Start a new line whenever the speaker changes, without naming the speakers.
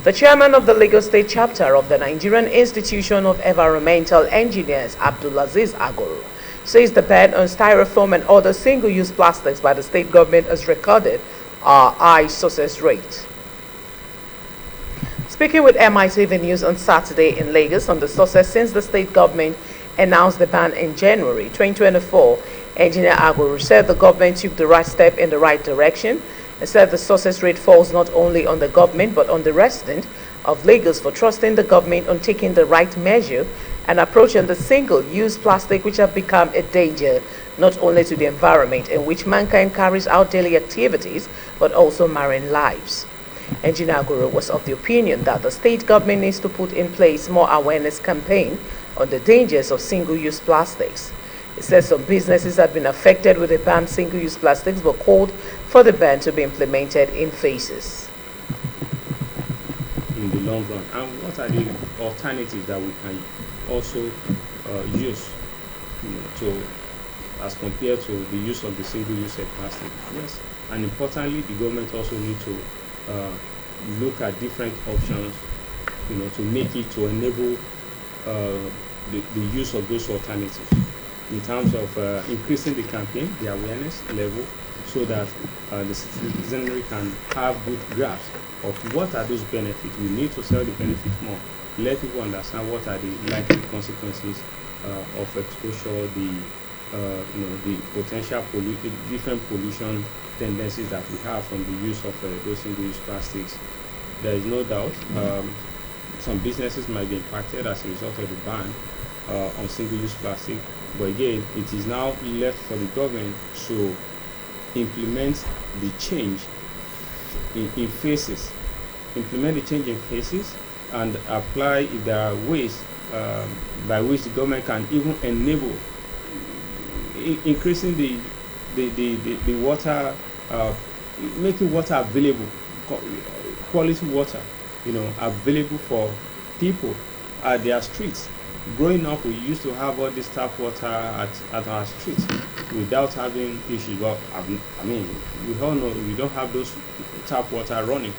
The chairman of the Lagos State chapter of the Nigerian Institution of Environmental Engineers, Azeez Agoro, says the ban on styrofoam and other single-use plastics by the state government has recorded a high success rate. Speaking with MITV News on Saturday in Lagos on the success since the state government announced the ban in January 2024, Engineer Agoro said the government took the right step in the right direction and said the success rate falls not only on the government but on the resident of Lagos for trusting the government on taking the right measure and approach on the single-use plastic, which have become a danger not only to the environment in which mankind carries out daily activities but also marine lives. Engineer Agoro was of the opinion that the state government needs to put in place more awareness campaign on the dangers of single-use plastics. He said some businesses had been affected with the ban single-use plastics but called for the ban to be implemented in phases.
In the long run, and what are the alternatives that we can also use, to as compared to the use of the single-use plastic? Yes, and importantly, the government also need to look at different options, to make it to enable the use of those alternatives in terms of increasing the campaign, the awareness level, so that the citizenry can have good grasp of what are those benefits. We need to sell the benefits more. Let people understand what are the likely consequences of exposure, the potential different pollution tendencies that we have from the use of those single-use plastics. There is no doubt some businesses might be impacted as a result of the ban on single-use plastic, but again, it is now left for the government to implement the change in phases. Implement the change in phases and apply if there are ways by which the government can even enable increasing the water, making water available, quality water, available for people at their streets. Growing up, we used to have all this tap water at our streets without having issues. Well, we all know we don't have those tap water running